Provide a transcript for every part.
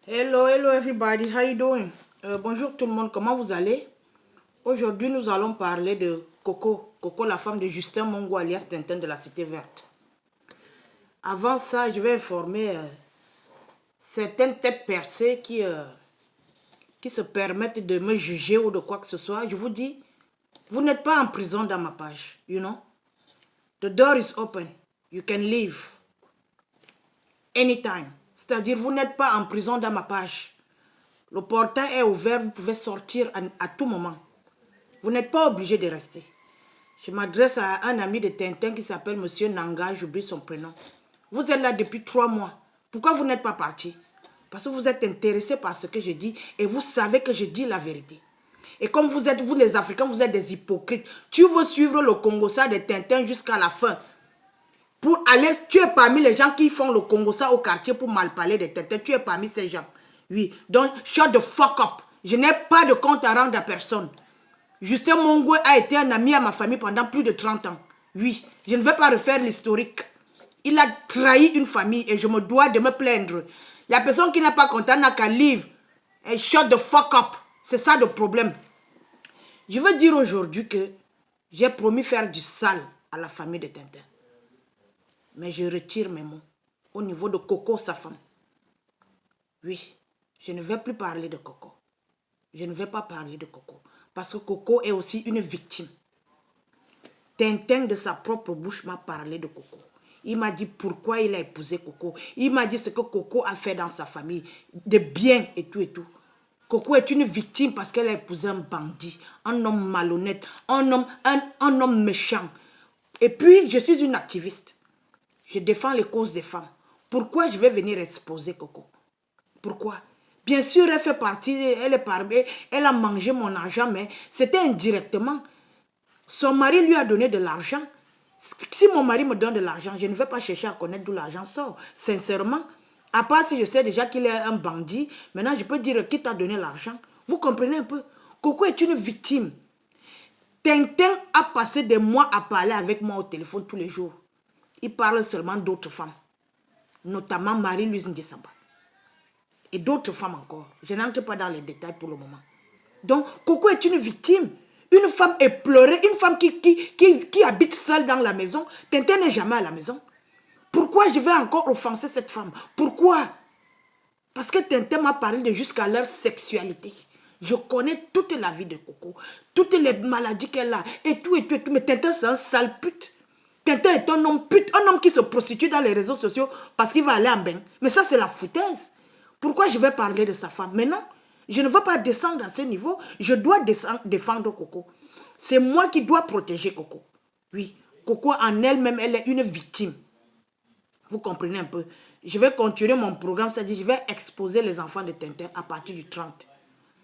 Hello, hello everybody, how you doing? Bonjour tout le monde, comment vous allez? Aujourd'hui, nous allons parler de Coco. Coco, la femme de Justin Mongo alias Tintin de la Cité Verte. Avant ça, je vais informer certaines têtes percées qui se permettent de me juger ou de quoi que ce soit. Je vous dis, vous n'êtes pas en prison dans ma page, you know? The door is open, you can leave anytime. C'est-à-dire, vous n'êtes pas en prison dans ma page. Le portail est ouvert, vous pouvez sortir à tout moment. Vous n'êtes pas obligé de rester. Je m'adresse à un ami de Tintin qui s'appelle Monsieur Nanga, j'oublie son prénom. Vous êtes là depuis 3 mois. Pourquoi vous n'êtes pas parti? Parce que vous êtes intéressé par ce que je dis et vous savez que je dis la vérité. Et comme vous êtes, vous les Africains, vous êtes des hypocrites. Tu veux suivre le Congo-ça de Tintin jusqu'à la fin. Pour aller, tu es parmi les gens qui font le Congo-ça au quartier pour mal parler de Tintin. Tu es parmi ces gens. Oui, donc shut the fuck up. Je n'ai pas de compte à rendre à personne. Justin Mongo a été un ami à ma famille pendant plus de 30 ans. Oui, je ne vais pas refaire l'historique. Il a trahi une famille et je me dois de me plaindre. La personne qui n'est pas contente n'a qu'à leave. Et shut the fuck up. C'est ça le problème. Je veux dire aujourd'hui que j'ai promis faire du sale à la famille de Tintin. Mais je retire mes mots au niveau de Coco, sa femme. Oui, je ne vais plus parler de Coco. Je ne vais pas parler de Coco. Parce que Coco est aussi une victime. Tintin de sa propre bouche m'a parlé de Coco. Il m'a dit pourquoi il a épousé Coco. Il m'a dit ce que Coco a fait dans sa famille. De bien et tout et tout. Coco est une victime parce qu'elle a épousé un bandit. Un homme malhonnête. Un homme méchant. Et puis, je suis une activiste. Je défends les causes des femmes. Pourquoi je vais venir exposer Coco? Pourquoi? Bien sûr, elle fait partie, elle a mangé mon argent, mais c'était indirectement. Son mari lui a donné de l'argent. Si mon mari me donne de l'argent, je ne vais pas chercher à connaître d'où l'argent sort. Sincèrement, à part si je sais déjà qu'il est un bandit, maintenant je peux dire qui t'a donné l'argent. Vous comprenez un peu? Coco est une victime. Tintin a passé des mois à parler avec moi au téléphone tous les jours. Il parle seulement d'autres femmes, notamment Marie-Louise Ndissamba. Et d'autres femmes encore. Je n'entre pas dans les détails pour le moment. Donc, Coco est une victime. Une femme éplorée, une femme qui habite seule dans la maison. Tintin n'est jamais à la maison. Pourquoi je vais encore offenser cette femme? Pourquoi? Parce que Tintin m'a parlé de jusqu'à leur sexualité. Je connais toute la vie de Coco, toutes les maladies qu'elle a, et tout, et tout, et tout. Mais Tintin, c'est un sale pute. Tintin est un homme pute, un homme qui se prostitue dans les réseaux sociaux parce qu'il va aller en bain. Mais ça, c'est la foutaise. Pourquoi je vais parler de sa femme? Mais non, je ne veux pas descendre à ce niveau. Je dois défendre Coco. C'est moi qui dois protéger Coco. Oui, Coco en elle-même, elle est une victime. Vous comprenez un peu? Je vais continuer mon programme, c'est-à-dire je vais exposer les enfants de Tintin à partir du 30.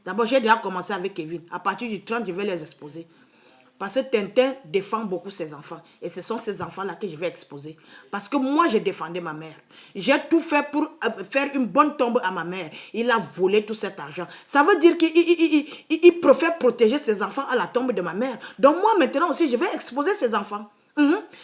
D'abord, j'ai déjà commencé avec Kevin. À partir du 30, je vais les exposer. Parce que Tintin défend beaucoup ses enfants. Et ce sont ces enfants-là que je vais exposer. Parce que moi, je défendais ma mère. J'ai tout fait pour faire une bonne tombe à ma mère. Il a volé tout cet argent. Ça veut dire qu'il préfère protéger ses enfants à la tombe de ma mère. Donc moi, maintenant aussi, je vais exposer ses enfants.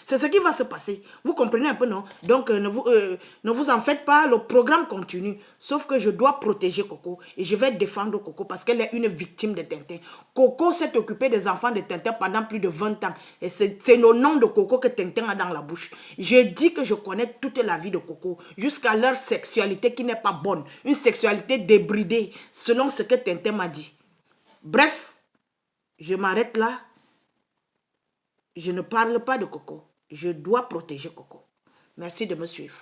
C'est ce qui va se passer. Vous comprenez un peu, non? Donc, ne vous en faites pas, le programme continue. Sauf que je dois protéger Coco. Et je vais défendre Coco parce qu'elle est une victime de Tintin. Coco s'est occupé des enfants de Tintin pendant plus de 20 ans. Et c'est le nom de Coco que Tintin a dans la bouche. Je dis que je connais toute la vie de Coco. Jusqu'à leur sexualité qui n'est pas bonne. Une sexualité débridée, selon ce que Tintin m'a dit. Bref, je m'arrête là. Je ne parle pas de Coco. Je dois protéger Coco. Merci de me suivre.